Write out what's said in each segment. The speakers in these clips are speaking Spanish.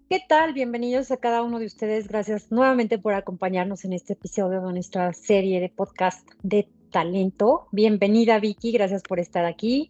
¿Qué tal? Bienvenidos a cada uno de ustedes. Gracias nuevamente por acompañarnos en este episodio de nuestra serie de podcast de talento. Bienvenida, Vicky. Gracias por estar aquí.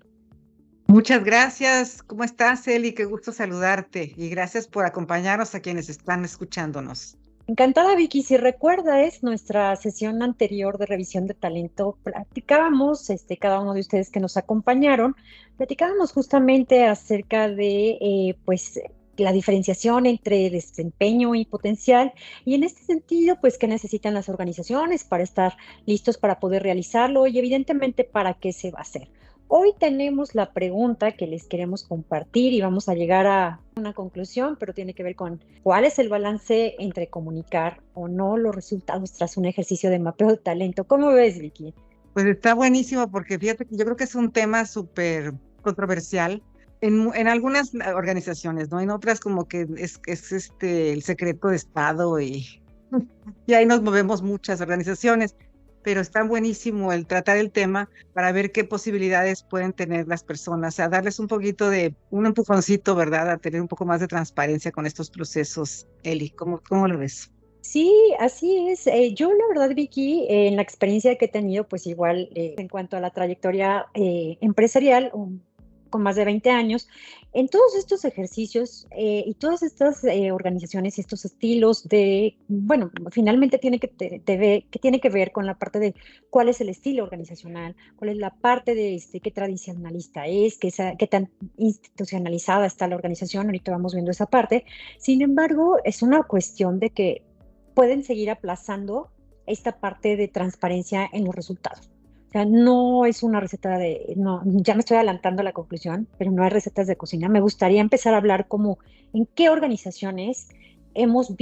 Muchas gracias. ¿Cómo estás, Eli? Qué gusto saludarte y gracias por acompañarnos a quienes están escuchándonos. Encantada, Vicky. Si recuerdas nuestra sesión anterior de revisión de talento, platicábamos, cada uno de ustedes que nos acompañaron, platicábamos justamente acerca de, pues, la diferenciación entre desempeño y potencial, y en este sentido, pues, qué necesitan las organizaciones para estar listos para poder realizarlo y evidentemente para qué se va a hacer. Hoy tenemos la pregunta que les queremos compartir y vamos a llegar a una conclusión, pero tiene que ver con cuál es el balance entre comunicar o no los resultados tras un ejercicio de mapeo de talento. ¿Cómo ves, Vicky? Pues está buenísimo porque fíjate que yo creo que es un tema súper controversial en algunas organizaciones, ¿no? En otras como que es el secreto de Estado y ahí nos movemos muchas organizaciones, pero está buenísimo el tratar el tema para ver qué posibilidades pueden tener las personas, o sea, darles un poquito de un empujoncito, ¿verdad? A tener un poco más de transparencia con estos procesos. Eli, ¿cómo lo ves? Sí, así es. Yo, la verdad, Vicky, en la experiencia que he tenido, pues igual en cuanto a la trayectoria empresarial, con más de 20 años, en todos estos ejercicios y todas estas organizaciones y estos estilos de, bueno, finalmente que tiene que ver con la parte de cuál es el estilo organizacional, cuál es la parte de qué tradicionalista es, qué tan institucionalizada está la organización. Ahorita vamos viendo esa parte. Sin embargo, es una cuestión de que pueden seguir aplazando esta parte de transparencia en los resultados. O sea, no es una receta no, ya me estoy adelantando a la conclusión, pero no hay recetas de cocina. Me gustaría empezar a hablar como en qué organizaciones hemos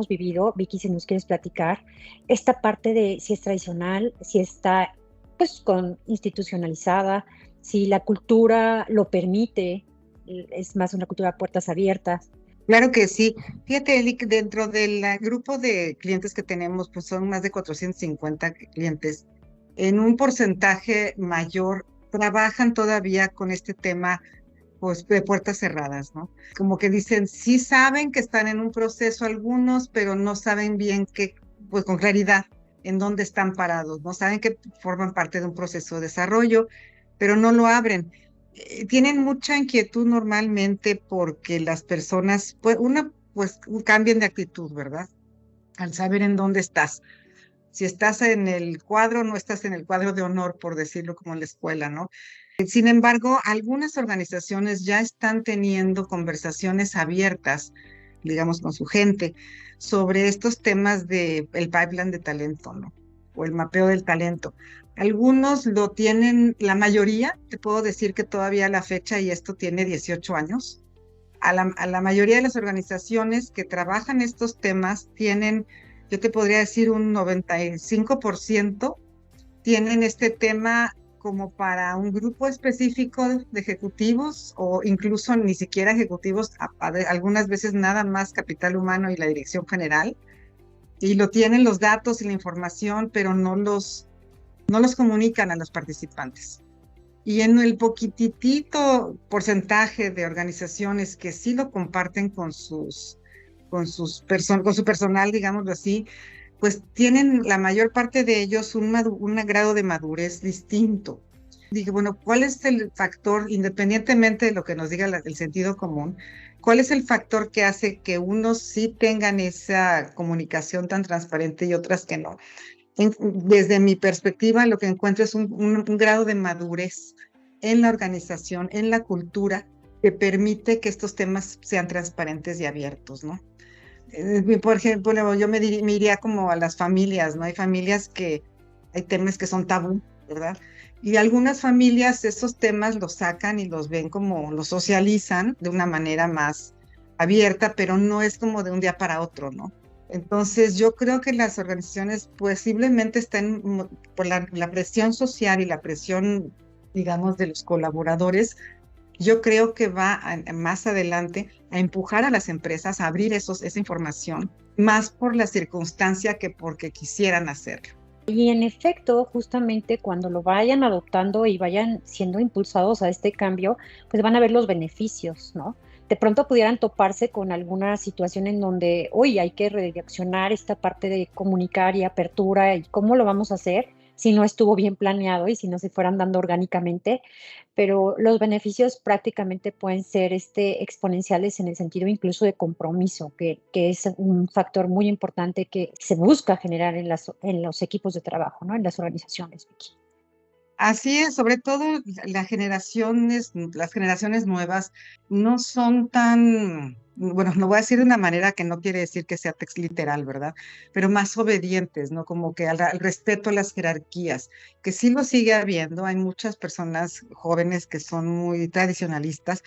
vivido, Vicky, si nos quieres platicar, esta parte de si es tradicional, si está pues institucionalizada, si la cultura lo permite, es más una cultura de puertas abiertas. Claro que sí. Fíjate, Eli, que dentro del grupo de clientes que tenemos, pues son más de 450 clientes. En un porcentaje mayor trabajan todavía con este tema, pues, de puertas cerradas, ¿no? Como que dicen, sí saben que están en un proceso algunos, pero no saben bien qué, pues con claridad en dónde están parados, no saben que forman parte de un proceso de desarrollo, pero no lo abren. Tienen mucha inquietud normalmente porque las personas, pues, cambien de actitud, ¿verdad? Al saber en dónde estás. Si estás en el cuadro, no estás en el cuadro de honor, por decirlo como en la escuela, ¿no? Sin embargo, algunas organizaciones ya están teniendo conversaciones abiertas, digamos, con su gente, sobre estos temas de el pipeline de talento, ¿no? O el mapeo del talento. Algunos lo tienen, la mayoría, te puedo decir que todavía a la fecha, y esto tiene 18 años, a la mayoría de las organizaciones que trabajan estos temas tienen, yo te podría decir un 95% tienen este tema como para un grupo específico de ejecutivos o incluso ni siquiera ejecutivos, algunas veces nada más capital humano y la dirección general, y lo tienen los datos y la información, pero no los comunican a los participantes. Y en el poquitito porcentaje de organizaciones que sí lo comparten con su personal, digámoslo así, pues tienen la mayor parte de ellos un grado de madurez distinto. Dije, bueno, ¿cuál es el factor, independientemente de lo que nos diga el sentido común, cuál es el factor que hace que unos sí tengan esa comunicación tan transparente y otras que no? Desde mi perspectiva, lo que encuentro es un grado de madurez en la organización, en la cultura, que permite que estos temas sean transparentes y abiertos, ¿no? Por ejemplo, yo me iría como a las familias, ¿no? Hay familias que hay temas que son tabú, ¿verdad? Y algunas familias esos temas los sacan y los ven como, los socializan de una manera más abierta, pero no es como de un día para otro, ¿no? Entonces, yo creo que las organizaciones posiblemente están por la presión social y la presión, digamos, de los colaboradores. Yo creo que más adelante a empujar a las empresas a abrir esa información, más por la circunstancia que porque quisieran hacerlo. Y en efecto, justamente cuando lo vayan adoptando y vayan siendo impulsados a este cambio, pues van a ver los beneficios, ¿no? de pronto pudieran toparse con alguna situación en donde hoy hay que redireccionar esta parte de comunicar y apertura y cómo lo vamos a hacer si no estuvo bien planeado y si no se fueran dando orgánicamente, pero los beneficios prácticamente pueden ser exponenciales en el sentido incluso de compromiso, que es un factor muy importante que se busca generar en los equipos de trabajo, ¿no? En las organizaciones, Vicky. Así es, sobre todo las generaciones nuevas no son tan, bueno, lo voy a decir de una manera que no quiere decir que sea text literal, ¿verdad? Pero más obedientes, ¿no? Como que al respeto a las jerarquías, que sí lo sigue habiendo, hay muchas personas jóvenes que son muy tradicionalistas,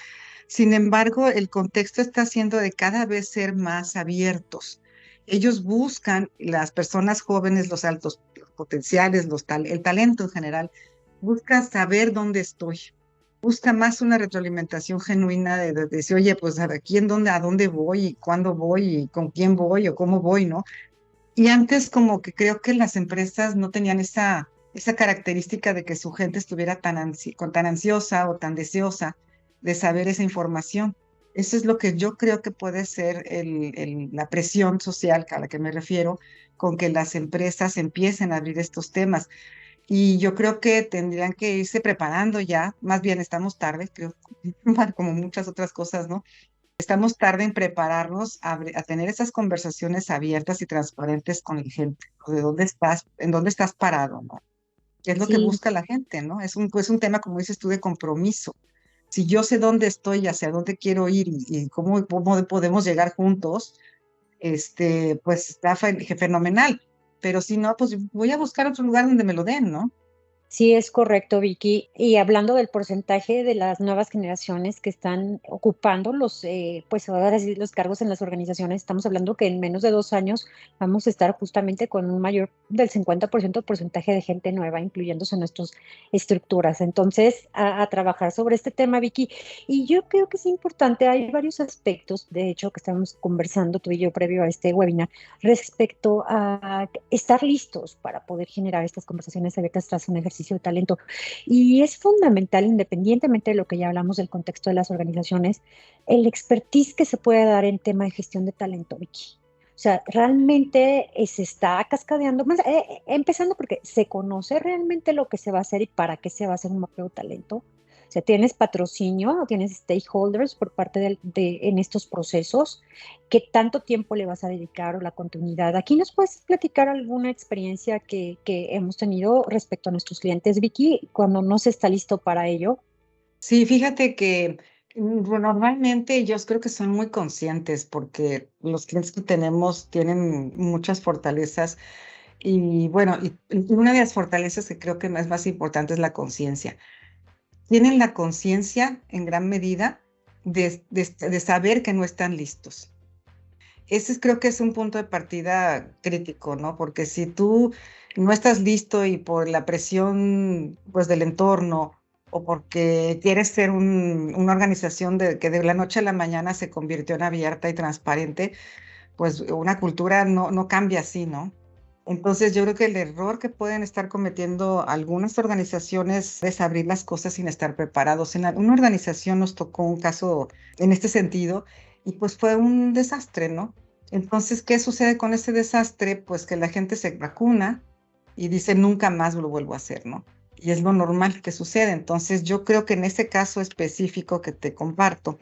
sin embargo, el contexto está haciendo de cada vez ser más abiertos. Ellos buscan, las personas jóvenes, los altos potenciales, el talento en general, busca saber dónde estoy, busca más una retroalimentación genuina de decir, oye, pues a dónde voy, y cuándo voy, y con quién voy, o cómo voy, ¿no? Y antes como que creo que las empresas no tenían esa característica de que su gente estuviera tan ansiosa o tan deseosa de saber esa información. Eso es lo que yo creo que puede ser la presión social a la que me refiero, con que las empresas empiecen a abrir estos temas. Y yo creo que tendrían que irse preparando ya, más bien estamos tarde, creo, como muchas otras cosas, ¿no? Estamos tarde en prepararnos a tener esas conversaciones abiertas y transparentes con la gente, ¿no? De dónde estás, en dónde estás parado, ¿no? ¿Qué es lo que Sí, busca la gente, ¿no? Es un tema, como dices tú, de compromiso. Si yo sé dónde estoy y hacia dónde quiero ir y cómo podemos llegar juntos, pues está fenomenal. Pero si no, pues voy a buscar otro lugar donde me lo den, ¿no? sí, es correcto, Vicky. Y hablando del porcentaje de las nuevas generaciones que están ocupando pues ahora sí, los cargos en las organizaciones, estamos hablando que en menos de 2 años vamos a estar justamente con un mayor del 50% de porcentaje de gente nueva, incluyéndose en nuestras estructuras. Entonces, a trabajar sobre este tema, Vicky. Y yo creo que es importante, hay varios aspectos, de hecho, que estamos conversando tú y yo previo a este webinar, respecto a estar listos para poder generar estas conversaciones abiertas tras un ejercicio de talento. Y es fundamental, independientemente de lo que ya hablamos del contexto de las organizaciones, el expertise que se puede dar en tema de gestión de talento, Vicky. O sea, realmente se está cascadeando, empezando porque se conoce realmente lo que se va a hacer y para qué se va a hacer un mapeo de talento. O sea, tienes patrocinio, tienes stakeholders por parte en estos procesos. ¿Qué tanto tiempo le vas a dedicar o la continuidad? Aquí nos puedes platicar alguna experiencia que hemos tenido respecto a nuestros clientes, Vicky, cuando no se está listo para ello. Sí, fíjate que normalmente ellos creo que son muy conscientes porque los clientes que tenemos tienen muchas fortalezas y bueno, y una de las fortalezas que creo que es más importante es la conciencia. Tienen la conciencia en gran medida de saber que no están listos. Creo que es un punto de partida crítico, ¿no? Porque si tú no estás listo y por la presión, pues, del entorno o porque quieres ser una organización que de la noche a la mañana se convirtió en abierta y transparente, pues una cultura no cambia así, ¿no? Entonces yo creo que el error que pueden estar cometiendo algunas organizaciones es abrir las cosas sin estar preparados. Una organización nos tocó un caso en este sentido y pues fue un desastre, ¿no? Entonces, ¿qué sucede con ese desastre? Pues que la gente se vacuna y dice nunca más lo vuelvo a hacer, ¿no? Y es lo normal que sucede. Entonces yo creo que en ese caso específico que te comparto,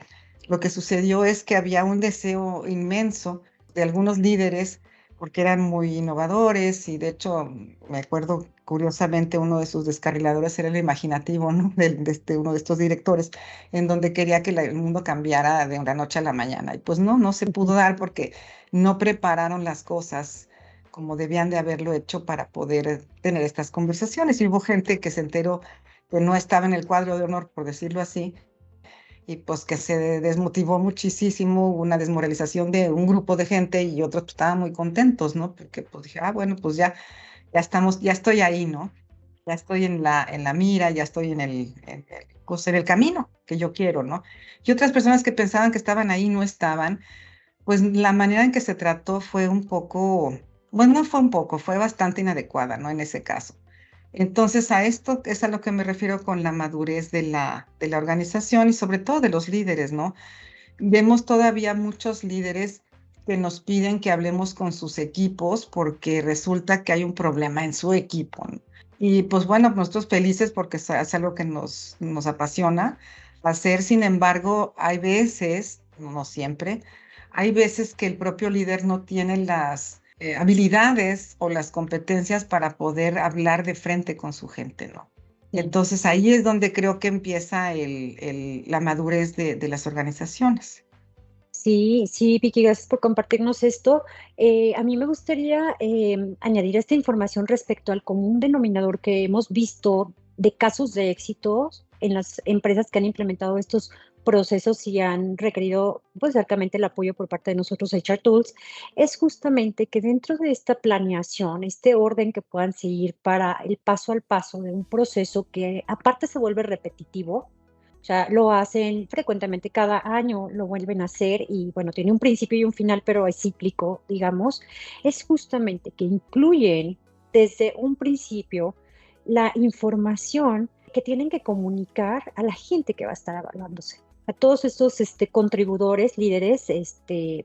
lo que sucedió es que había un deseo inmenso de algunos líderes porque eran muy innovadores y de hecho me acuerdo curiosamente uno de sus descarriladores era el imaginativo, ¿no? Uno de estos directores, en donde quería que el mundo cambiara de una noche a la mañana. Y pues no se pudo dar porque no prepararon las cosas como debían de haberlo hecho para poder tener estas conversaciones. Y hubo gente que se enteró que no estaba en el cuadro de honor, por decirlo así, y pues que se desmotivó muchísimo, hubo una desmoralización de un grupo de gente y otros pues, estaban muy contentos, ¿no? Porque pues dije, bueno, pues ya estamos, ya estoy ahí, ¿no? Ya estoy en la mira, ya estoy pues, en el camino que yo quiero, ¿no? Y otras personas que pensaban que estaban ahí no estaban, pues la manera en que se trató fue un poco, bueno, no fue un poco, fue bastante inadecuada, ¿no? En ese caso. Entonces, a esto es a lo que me refiero con la madurez de la organización y sobre todo de los líderes, ¿no? vemos todavía muchos líderes que nos piden que hablemos con sus equipos porque resulta que hay un problema en su equipo, ¿no? Y pues bueno, nosotros felices porque es algo que nos apasiona hacer. Sin embargo, hay veces, no siempre, hay veces que el propio líder no tiene las habilidades o las competencias para poder hablar de frente con su gente, ¿no? Sí. Entonces ahí es donde creo que empieza la madurez de las organizaciones. Sí, sí, Vicky, gracias por compartirnos esto. A mí me gustaría añadir esta información respecto al común denominador que hemos visto de casos de éxitos en las empresas que han implementado estos procesos y han requerido, pues, cercamente el apoyo por parte de nosotros, HR Tools, es justamente que dentro de esta planeación, este orden que puedan seguir para el paso al paso de un proceso que aparte se vuelve repetitivo, o sea, lo hacen frecuentemente cada año, lo vuelven a hacer y bueno, tiene un principio y un final, pero es cíclico, digamos. Es justamente que incluyen desde un principio la información que tienen que comunicar a la gente que va a estar evaluándose. A todos estos contribuidores, líderes,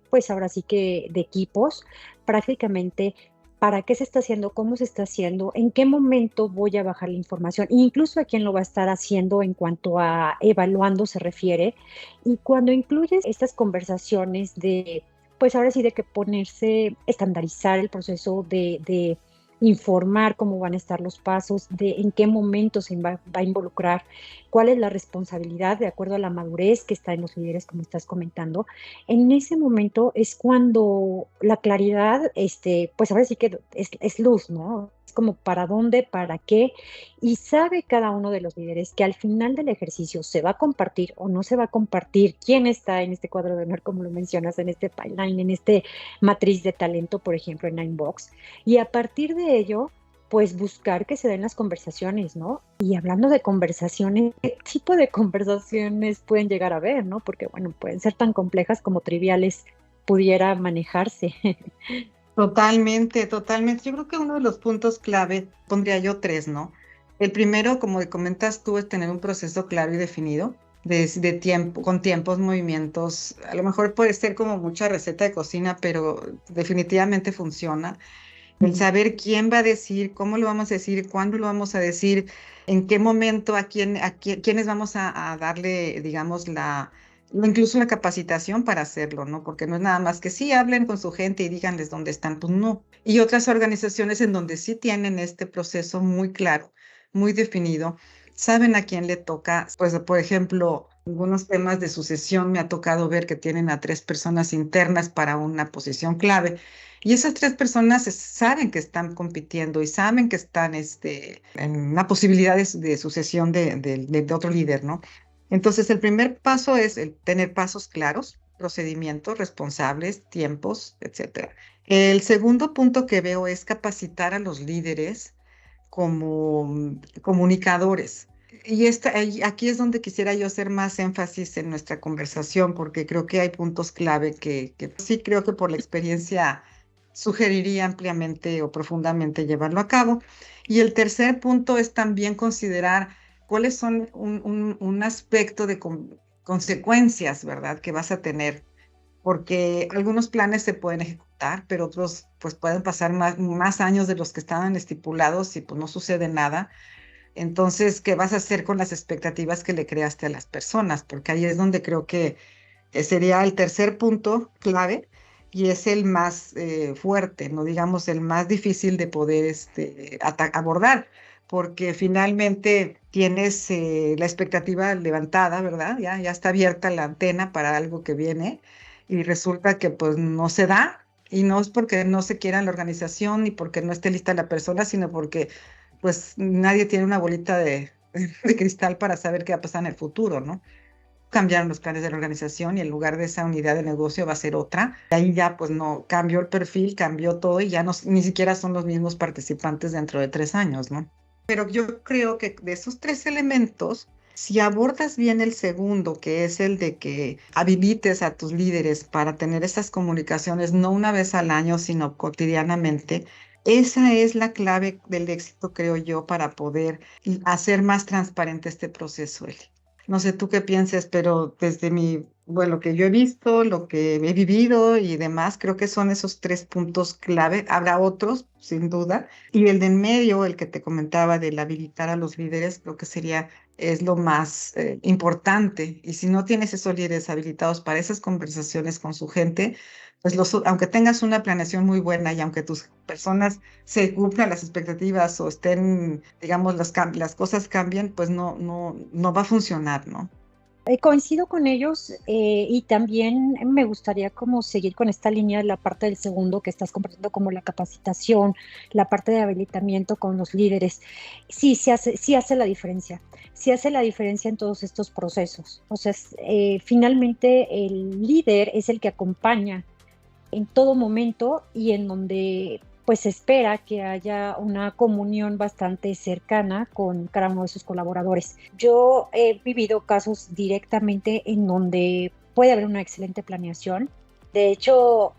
pues ahora sí que de equipos, prácticamente para qué se está haciendo, cómo se está haciendo, en qué momento voy a bajar la información, incluso a quién lo va a estar haciendo en cuanto a evaluando se refiere. Y cuando incluyes estas conversaciones de, pues ahora sí, de que ponerse, estandarizar el proceso de informar cómo van a estar los pasos, de en qué momento se va a involucrar, cuál es la responsabilidad de acuerdo a la madurez que está en los líderes, como estás comentando. En ese momento es cuando la claridad, pues ahora sí que es luz, ¿no? Es como para dónde, para qué, y sabe cada uno de los líderes que al final del ejercicio se va a compartir o no se va a compartir quién está en este cuadro de honor, como lo mencionas, en este pipeline, en este matriz de talento, por ejemplo, en Ninebox, y a partir de ello, pues buscar que se den las conversaciones, ¿no? Y hablando de conversaciones, ¿qué tipo de conversaciones pueden llegar a haber, ¿no? Porque, bueno, pueden ser tan complejas como triviales pudiera manejarse. Totalmente, totalmente. Yo creo que uno de los puntos clave, pondría yo tres, ¿no? El primero, como comentas tú, es tener un proceso claro y definido de tiempo, con tiempos, movimientos. A lo mejor puede ser como mucha receta de cocina, pero definitivamente funciona. El saber quién va a decir, cómo lo vamos a decir, cuándo lo vamos a decir, en qué momento, quiénes vamos a darle, digamos, incluso la capacitación para hacerlo, ¿no? Porque no es nada más que sí hablen con su gente y díganles dónde están, pues no. Y otras organizaciones en donde sí tienen este proceso muy claro, muy definido, saben a quién le toca, pues, por ejemplo, algunos temas de sucesión me ha tocado ver que tienen a 3 personas internas para una posición clave. Y esas 3 personas saben que están compitiendo y saben que están en una posibilidad de sucesión de otro líder, ¿no? Entonces, el primer paso es el tener pasos claros, procedimientos responsables, tiempos, etcétera. El segundo punto que veo es capacitar a los líderes como comunicadores. Y aquí es donde quisiera yo hacer más énfasis en nuestra conversación, porque creo que hay puntos clave que sí creo que por la experiencia sugeriría ampliamente o profundamente llevarlo a cabo. Y el tercer punto es también considerar cuáles son un aspecto de consecuencias, ¿verdad?, que vas a tener, porque algunos planes se pueden ejecutar, pero otros pues pueden pasar más años de los que estaban estipulados y pues no sucede nada. Entonces, ¿qué vas a hacer con las expectativas que le creaste a las personas? Porque ahí es donde creo que sería el tercer punto clave y es el más fuerte, no digamos el más difícil de poder abordar, porque finalmente tienes la expectativa levantada, ¿verdad? Ya está abierta la antena para algo que viene y resulta que pues no se da, y no es porque no se quiera en la organización ni porque no esté lista la persona, sino porque pues nadie tiene una bolita de cristal para saber qué va a pasar en el futuro, ¿no? Cambiaron los planes de la organización y en lugar de esa unidad de negocio va a ser otra. Ahí ya pues no, cambió el perfil, cambió todo y ya no, ni siquiera son los mismos participantes dentro de 3 años, ¿no? Pero yo creo que de esos 3 elementos, si abordas bien el segundo, que es el de que habilites a tus líderes para tener esas comunicaciones no una vez al año, sino cotidianamente, esa es la clave del éxito, creo yo, para poder hacer más transparente este proceso, Eli. No sé tú qué pienses, pero desde bueno, lo que yo he visto, lo que he vivido y demás, creo que son esos tres puntos clave. Habrá otros, sin duda. Y el de en medio, el que te comentaba del habilitar a los líderes, creo que es lo más importante. Y si no tienes esos líderes habilitados para esas conversaciones con su gente, pues aunque tengas una planeación muy buena y aunque tus personas se cumplan las expectativas o estén, digamos, las cosas cambien, pues no va a funcionar, ¿no? Coincido con ellos y también me gustaría como seguir con esta línea de la parte del segundo que estás compartiendo como la capacitación, la parte de habilitamiento con los líderes. Sí, sí hace la diferencia. Sí hace la diferencia en todos estos procesos. O sea, finalmente el líder es el que acompaña en todo momento y en donde pues se espera que haya una comunión bastante cercana con cada uno de sus colaboradores. Yo he vivido casos directamente en donde puede haber una excelente planeación. De hecho,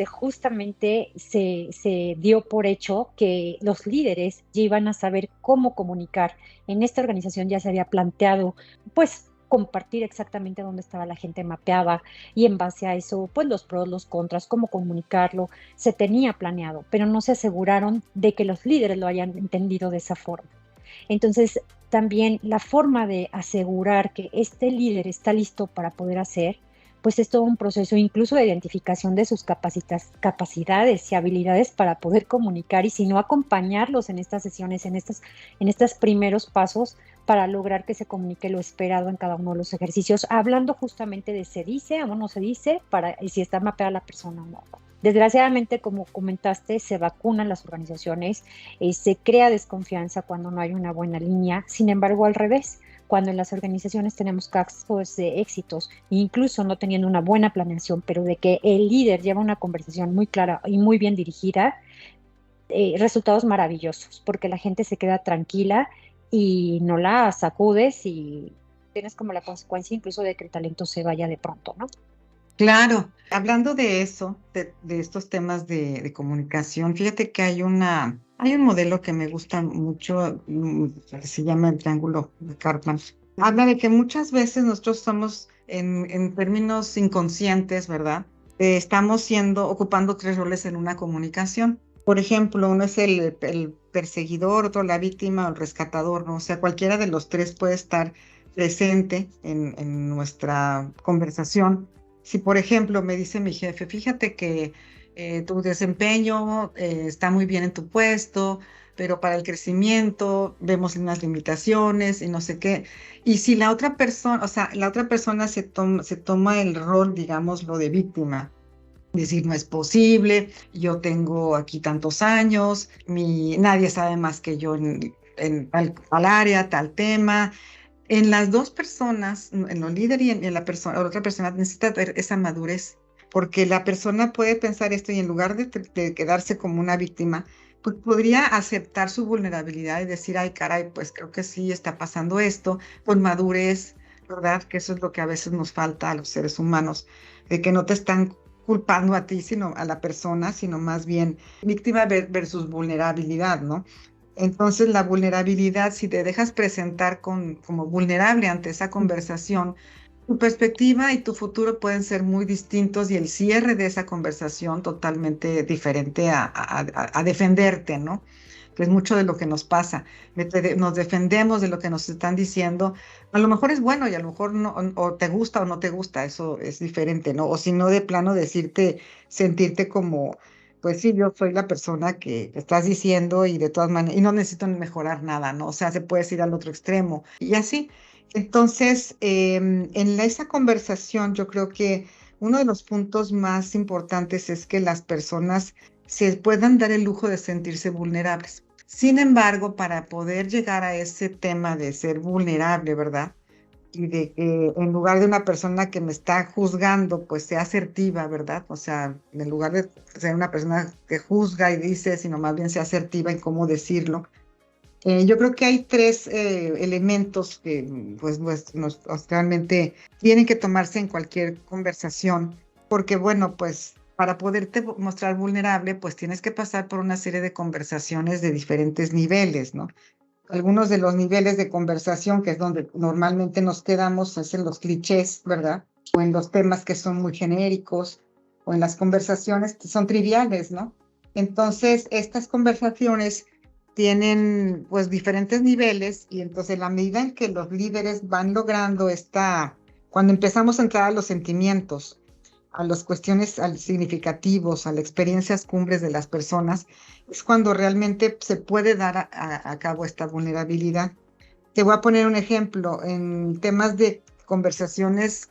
justamente se dio por hecho que los líderes ya iban a saber cómo comunicar. En esta organización ya se había planteado, pues, compartir exactamente dónde estaba la gente mapeada y en base a eso, pues los pros, los contras, cómo comunicarlo, se tenía planeado, pero no se aseguraron de que los líderes lo hayan entendido de esa forma. Entonces, también la forma de asegurar que este líder está listo para poder hacer, pues es todo un proceso incluso de identificación de sus capacidades y habilidades para poder comunicar y si no acompañarlos en estas sesiones, en estos primeros pasos para lograr que se comunique lo esperado en cada uno de los ejercicios, hablando justamente de se dice o no se dice, para si está mapeada la persona o no. Desgraciadamente, como comentaste, se vacunan las organizaciones, se crea desconfianza cuando no hay una buena línea. Sin embargo, al revés, cuando en las organizaciones tenemos casos de éxitos, incluso no teniendo una buena planeación, pero de que el líder lleva una conversación muy clara y muy bien dirigida, resultados maravillosos, porque la gente se queda tranquila y no la sacudes y tienes como la consecuencia incluso de que el talento se vaya de pronto, ¿no? Claro, hablando de eso, de estos temas de comunicación, fíjate que hay un modelo que me gusta mucho, que se llama el triángulo de Karpman. Habla de que muchas veces nosotros estamos en términos inconscientes, ¿verdad? Estamos ocupando tres roles en una comunicación. Por ejemplo, uno es el perseguidor, otro la víctima o el rescatador, ¿no? O sea, cualquiera de los tres puede estar presente en nuestra conversación. Si, por ejemplo, me dice mi jefe, fíjate que tu desempeño está muy bien en tu puesto, pero para el crecimiento vemos unas limitaciones y no sé qué. Y si la otra persona, o sea, la otra persona se toma el rol, digamos, lo de víctima. Decir, no es posible, yo tengo aquí tantos años, nadie sabe más que yo en tal área, tal tema. En las dos personas, en los líderes y en la otra persona, necesita tener esa madurez, porque la persona puede pensar esto y en lugar de quedarse como una víctima, pues podría aceptar su vulnerabilidad y decir, ay, caray, pues creo que sí está pasando esto, con madurez, ¿verdad? Que eso es lo que a veces nos falta a los seres humanos, de que no te están culpando a ti, sino a la persona, sino más bien víctima versus vulnerabilidad, ¿no? Entonces, la vulnerabilidad, si te dejas presentar como vulnerable ante esa conversación, tu perspectiva y tu futuro pueden ser muy distintos y el cierre de esa conversación totalmente diferente a defenderte, ¿no? Que es mucho de lo que nos pasa. Nos defendemos de lo que nos están diciendo. A lo mejor es bueno y a lo mejor no, o te gusta o no te gusta, eso es diferente, ¿no? O si no, de plano decirte, sentirte como, pues sí, yo soy la persona que estás diciendo y de todas maneras, y no necesito mejorar nada, ¿no? O sea, se puede ir al otro extremo y así. Entonces, esa conversación, yo creo que uno de los puntos más importantes es que las personas se puedan dar el lujo de sentirse vulnerables. Sin embargo, para poder llegar a ese tema de ser vulnerable, ¿verdad? Y de que en lugar de una persona que me está juzgando, pues sea asertiva, ¿verdad? O sea, en lugar de ser una persona que juzga y dice, sino más bien sea asertiva en cómo decirlo. Yo creo que hay tres elementos que pues, realmente tienen que tomarse en cualquier conversación, porque bueno, pues para poderte mostrar vulnerable, pues tienes que pasar por una serie de conversaciones de diferentes niveles, ¿no? algunos de los niveles de conversación, que es donde normalmente nos quedamos, es en los clichés, ¿verdad? O en los temas que son muy genéricos, o en las conversaciones que son triviales, ¿no? Entonces, estas conversaciones tienen pues diferentes niveles y entonces la medida en que los líderes van logrando cuando empezamos a entrar a los sentimientos, a las cuestiones significativos, a las experiencias cumbres de las personas, es cuando realmente se puede dar a cabo esta vulnerabilidad. Te voy a poner un ejemplo en temas de conversaciones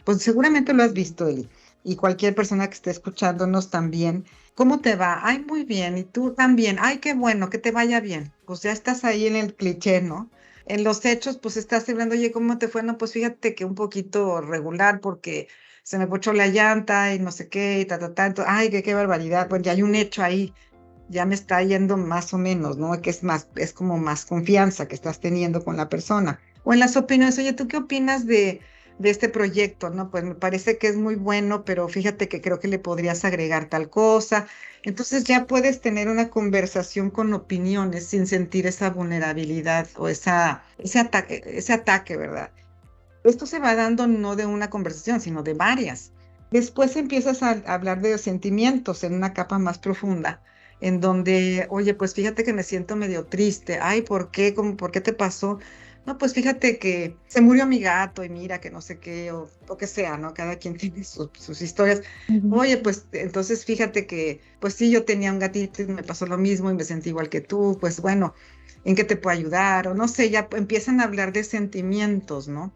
pues seguramente lo has visto, Eli, y cualquier persona que esté escuchándonos también. ¿Cómo te va? Ay, muy bien. ¿Y tú también? Ay, qué bueno, que te vaya bien. Pues ya estás ahí en el cliché, ¿no? En los hechos, pues estás hablando, oye, ¿cómo te fue? No, pues fíjate que un poquito regular porque se me pochó la llanta y no sé qué, y tanto. Ay, qué barbaridad. Bueno, ya hay un hecho ahí, ya me está yendo más o menos, ¿no? Que es como más confianza que estás teniendo con la persona. O en las opiniones, oye, ¿tú qué opinas de este proyecto? No, pues me parece que es muy bueno, pero fíjate que creo que le podrías agregar tal cosa. Entonces ya puedes tener una conversación con opiniones sin sentir esa vulnerabilidad o ese ataque, ¿verdad? Esto se va dando no de una conversación, sino de varias. Después empiezas a hablar de los sentimientos en una capa más profunda, en donde, oye, pues fíjate que me siento medio triste. Ay, ¿por qué? ¿Por qué te pasó? No, pues fíjate que se murió mi gato y mira que no sé qué, o que sea, ¿no? Cada quien tiene sus historias. Ujú. Oye, pues entonces fíjate que, pues sí, yo tenía un gatito y me pasó lo mismo y me sentí igual que tú, pues bueno, ¿en qué te puedo ayudar? O no sé, ya empiezan a hablar de sentimientos, ¿no?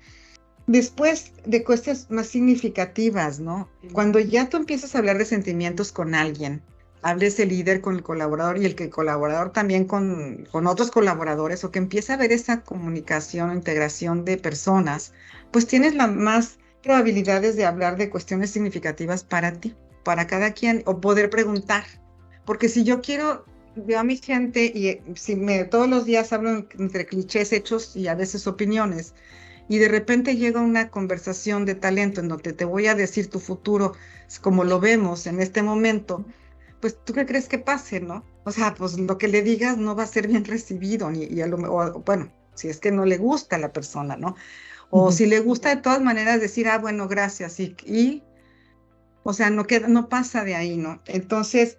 Después de cuestiones más significativas, ¿no? Cuando ya tú empiezas a hablar de sentimientos con alguien, hables el líder con el colaborador y el colaborador también con otros colaboradores, o que empieza a haber esa comunicación o integración de personas, pues tienes las más probabilidades de hablar de cuestiones significativas para ti, para cada quien, o poder preguntar. Porque si veo a mi gente y todos los días hablo entre clichés, hechos y a veces opiniones, y de repente llega una conversación de talento en donde te voy a decir tu futuro como lo vemos en este momento, pues ¿tú qué crees que pase, no? O sea, pues lo que le digas no va a ser bien recibido, bueno, si es que no le gusta a la persona, ¿no? O Ujú. si le gusta de todas maneras decir, ah, bueno, gracias, o sea, no pasa de ahí, ¿no? Entonces,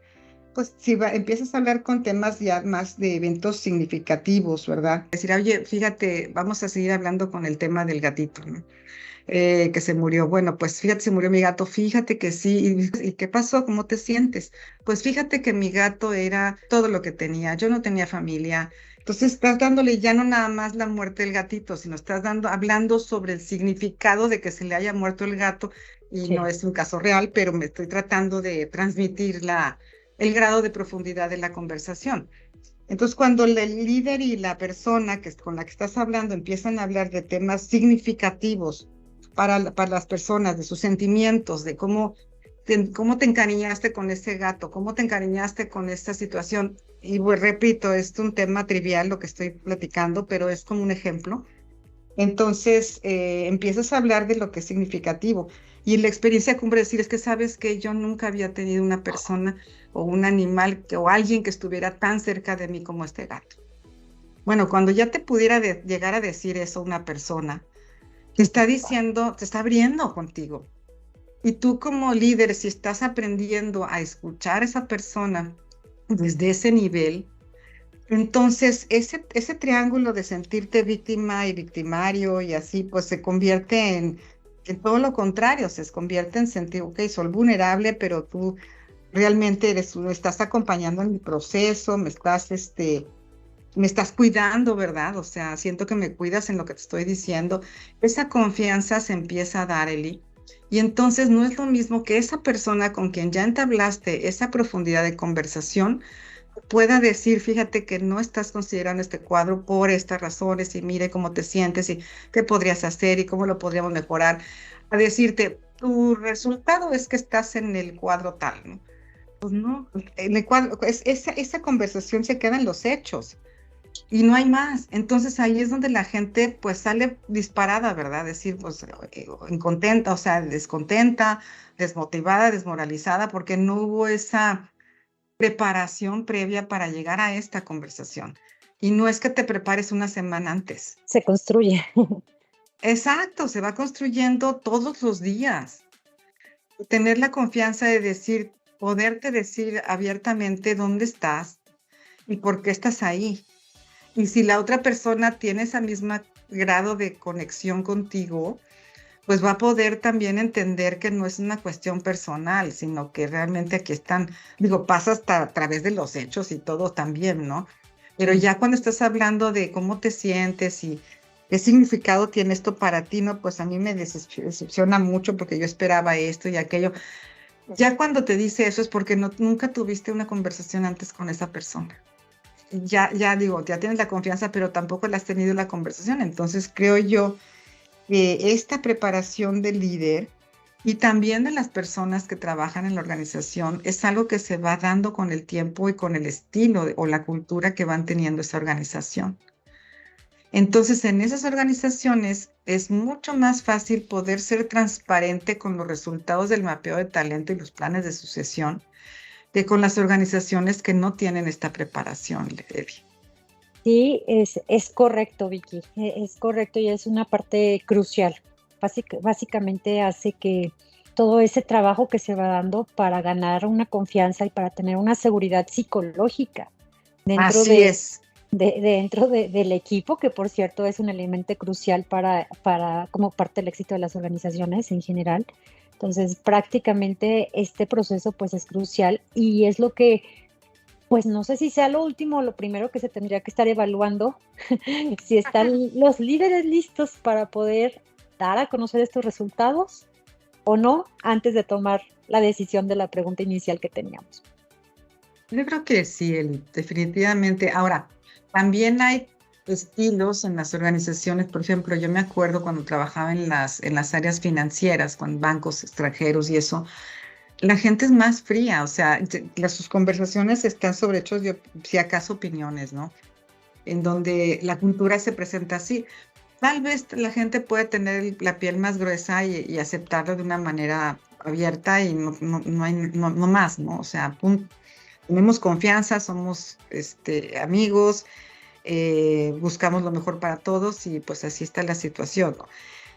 pues si empiezas a hablar con temas ya más de eventos significativos, ¿verdad? Decir, oye, fíjate, vamos a seguir hablando con el tema del gatito, ¿no? Que se murió. Bueno, pues fíjate, se murió mi gato, fíjate que sí. ¿Y qué pasó? ¿Cómo te sientes? Pues fíjate que mi gato era todo lo que tenía. Yo no tenía familia. Entonces estás dándole ya no nada más la muerte del gatito, sino hablando sobre el significado de que se le haya muerto el gato, y no Sí. es un caso real, pero me estoy tratando de transmitir el grado de profundidad de la conversación. Entonces, cuando el líder y la persona con la que estás hablando empiezan a hablar de temas significativos para las personas, de sus sentimientos, de cómo te encariñaste con ese gato, cómo te encariñaste con esta situación. Y pues, repito, es un tema trivial lo que estoy platicando, pero es como un ejemplo. Entonces, empiezas a hablar de lo que es significativo. Y la experiencia cumbre decir es que sabes que yo nunca había tenido una persona o un animal o alguien que estuviera tan cerca de mí como este gato. Bueno, cuando ya te pudiera llegar a decir eso una persona, te está diciendo, te está abriendo contigo. Y tú como líder, si estás aprendiendo a escuchar a esa persona desde ese nivel, entonces ese triángulo de sentirte víctima y victimario y así, pues se convierte en todo lo contrario, se convierte en sentir, ok, soy vulnerable, pero tú realmente me estás acompañando en mi proceso, me estás cuidando, ¿verdad? O sea, siento que me cuidas en lo que te estoy diciendo. Esa confianza se empieza a dar, Eli. Y entonces no es lo mismo que esa persona con quien ya entablaste esa profundidad de conversación pueda decir, fíjate que no estás considerando este cuadro por estas razones y mire cómo te sientes y qué podrías hacer y cómo lo podríamos mejorar. A decirte, tu resultado es que estás en el cuadro tal, ¿no? Pues no, en el cuadro, esa conversación se queda en los hechos y no hay más. Entonces ahí es donde la gente pues sale disparada, ¿verdad? Decir, pues incontenta, o sea, descontenta, desmotivada, desmoralizada, porque no hubo esa preparación previa para llegar a esta conversación. Y no es que te prepares una semana antes. Se construye. Exacto, se va construyendo todos los días. Tener la confianza de decir, poderte decir abiertamente dónde estás y por qué estás ahí. Y si la otra persona tiene ese mismo grado de conexión contigo, pues va a poder también entender que no es una cuestión personal, sino que realmente aquí están, digo, pasa hasta a través de los hechos y todo también, ¿no? Pero ya cuando estás hablando de cómo te sientes y qué significado tiene esto para ti, ¿no? Pues a mí me decepciona mucho porque yo esperaba esto y aquello. Ya cuando te dice eso es porque nunca tuviste una conversación antes con esa persona. Ya digo, ya tienes la confianza, pero tampoco la has tenido la conversación. Entonces creo yo que esta preparación del líder y también de las personas que trabajan en la organización es algo que se va dando con el tiempo y con el estilo o la cultura que van teniendo esa organización. Entonces, en esas organizaciones es mucho más fácil poder ser transparente con los resultados del mapeo de talento y los planes de sucesión que con las organizaciones que no tienen esta preparación, Evi. Sí, es correcto, Vicky, es correcto y es una parte crucial. Básicamente hace que todo ese trabajo que se va dando para ganar una confianza y para tener una seguridad psicológica dentro Así es. del equipo, que por cierto es un elemento crucial como parte del éxito de las organizaciones en general. Entonces, prácticamente este proceso pues es crucial y es lo que, pues no sé si sea lo último o lo primero que se tendría que estar evaluando, si están los líderes listos para poder dar a conocer estos resultados o no, antes de tomar la decisión de la pregunta inicial que teníamos. Yo creo que sí, Eli, definitivamente. Ahora, también hay estilos en las organizaciones. Por ejemplo, yo me acuerdo cuando trabajaba en las áreas financieras, con bancos extranjeros y eso, la gente es más fría, o sea, sus conversaciones están sobre hechos, si acaso opiniones, ¿no? En donde la cultura se presenta así. Tal vez la gente puede tener la piel más gruesa y aceptarlo de una manera abierta y no más, ¿no? O sea, tenemos confianza, somos amigos, buscamos lo mejor para todos y pues así está la situación, ¿no?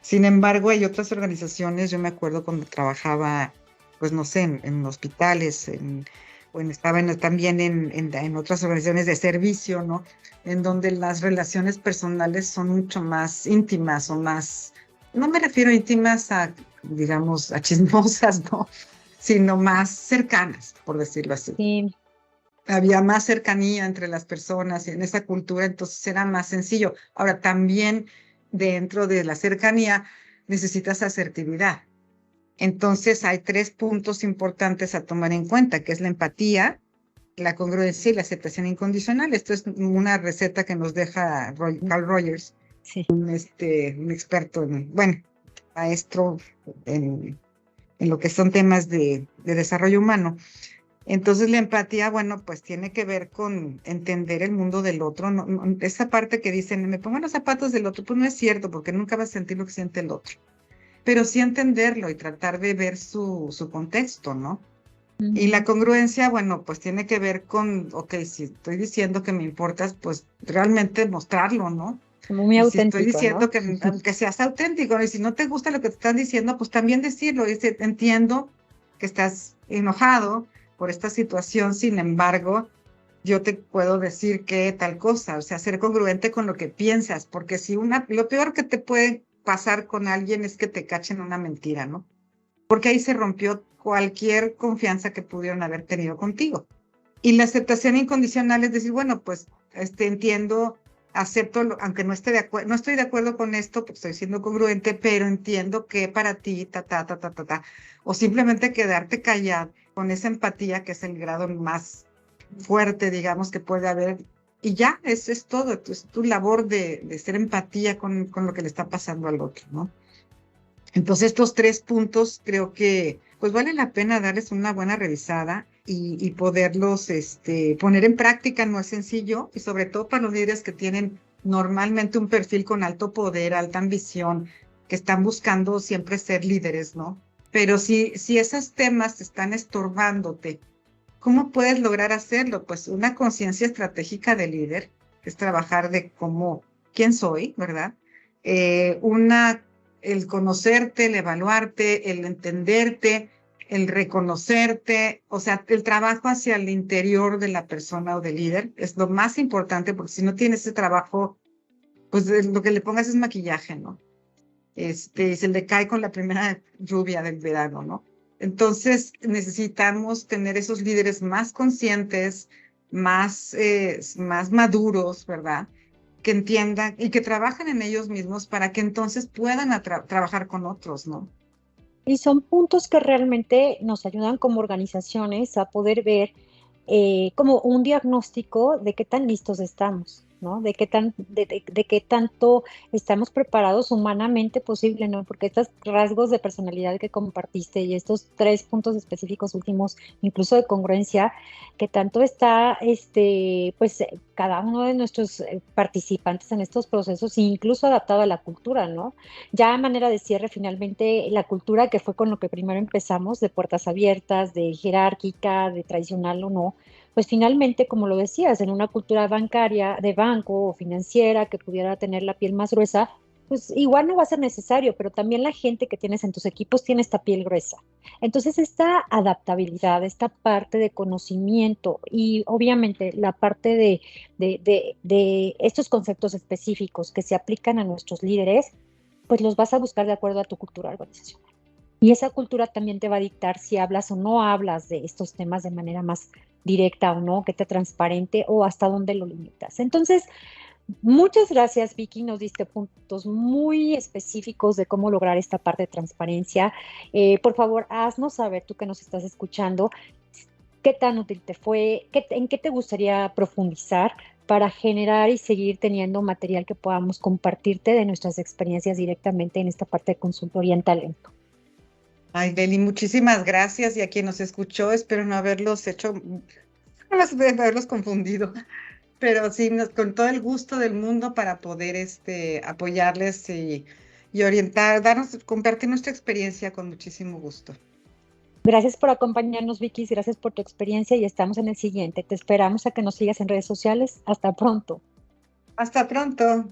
Sin embargo, hay otras organizaciones, yo me acuerdo cuando trabajaba, pues no sé, en hospitales, estaba también en otras organizaciones de servicio, ¿no? En donde las relaciones personales son mucho más íntimas o más, no me refiero íntimas a, digamos, a chismosas, ¿no? Sino más cercanas, por decirlo así. Sí. Había más cercanía entre las personas y en esa cultura, entonces era más sencillo. Ahora, también dentro de la cercanía necesitas asertividad. Entonces, hay 3 puntos importantes a tomar en cuenta, que es la empatía, la congruencia y la aceptación incondicional. Esto es una receta que nos deja Carl Rogers, Sí. un experto, maestro en lo que son temas de desarrollo humano. Entonces la empatía, bueno, pues tiene que ver con entender el mundo del otro. Esa parte que dicen, me pongo en los zapatos del otro, pues no es cierto, porque nunca vas a sentir lo que siente el otro. Pero sí entenderlo y tratar de ver su contexto, ¿no? Y la congruencia, bueno, pues tiene que ver con, ok, si estoy diciendo que me importas, pues realmente mostrarlo, ¿no? Como muy Y si auténtico, estoy diciendo ¿no? que seas auténtico, ¿no? Y si no te gusta lo que te están diciendo, pues también decirlo. Entiendo que estás enojado por esta situación, sin embargo, yo te puedo decir que tal cosa, o sea, ser congruente con lo que piensas, porque lo peor que te puede pasar con alguien es que te cachen una mentira, ¿no? Porque ahí se rompió cualquier confianza que pudieron haber tenido contigo. Y la aceptación incondicional es decir, bueno, pues entiendo, acepto, aunque no estoy de acuerdo con esto, pues estoy siendo congruente, pero entiendo que para ti, o simplemente quedarte callado con esa empatía, que es el grado más fuerte, digamos, que puede haber, y ya, eso es todo, es tu labor de ser empatía con lo que le está pasando al otro, ¿no? Entonces, estos 3 puntos creo que pues vale la pena darles una buena revisada y poderlos poner en práctica. No es sencillo, y sobre todo para los líderes que tienen normalmente un perfil con alto poder, alta ambición, que están buscando siempre ser líderes, ¿no? Pero si esos temas están estorbándote, ¿cómo puedes lograr hacerlo? Pues una conciencia estratégica de líder es trabajar de quién soy, ¿verdad? El conocerte, el evaluarte, el entenderte, el reconocerte, o sea, el trabajo hacia el interior de la persona o del líder es lo más importante, porque si no tienes ese trabajo, pues lo que le pongas es maquillaje, ¿no? Se le cae con la primera lluvia del verano, ¿no? Entonces necesitamos tener esos líderes más conscientes, más maduros, ¿verdad? Que entiendan y que trabajen en ellos mismos para que entonces puedan trabajar con otros, ¿no? Y son puntos que realmente nos ayudan como organizaciones a poder ver como un diagnóstico de qué tan listos estamos, ¿no? De qué tanto estamos preparados humanamente posible, ¿no? Porque estos rasgos de personalidad que compartiste y estos 3 puntos específicos últimos, incluso de congruencia, que tanto está, pues cada uno de nuestros participantes en estos procesos, incluso adaptado a la cultura, ¿no? Ya a manera de cierre, finalmente, la cultura que fue con lo que primero empezamos, de puertas abiertas, de jerárquica, de tradicional o no, pues finalmente, como lo decías, en una cultura bancaria, de banco o financiera que pudiera tener la piel más gruesa, pues igual no va a ser necesario, pero también la gente que tienes en tus equipos tiene esta piel gruesa. Entonces, esta adaptabilidad, esta parte de conocimiento y obviamente la parte de estos conceptos específicos que se aplican a nuestros líderes, pues los vas a buscar de acuerdo a tu cultura organizacional. Y esa cultura también te va a dictar si hablas o no hablas de estos temas de manera más directa o no, que te transparente o hasta dónde lo limitas. Entonces, muchas gracias, Vicky. Nos diste puntos muy específicos de cómo lograr esta parte de transparencia. Por favor, haznos saber, tú que nos estás escuchando, qué tan útil te fue, en qué te gustaría profundizar para generar y seguir teniendo material que podamos compartirte de nuestras experiencias directamente en esta parte de consultoría en talento. Ay, Beli, muchísimas gracias. Y a quien nos escuchó, espero no haberlos confundido. Pero sí, con todo el gusto del mundo para poder apoyarles y orientar, compartir nuestra experiencia con muchísimo gusto. Gracias por acompañarnos, Vicky, gracias por tu experiencia y estamos en el siguiente. Te esperamos a que nos sigas en redes sociales. Hasta pronto. Hasta pronto.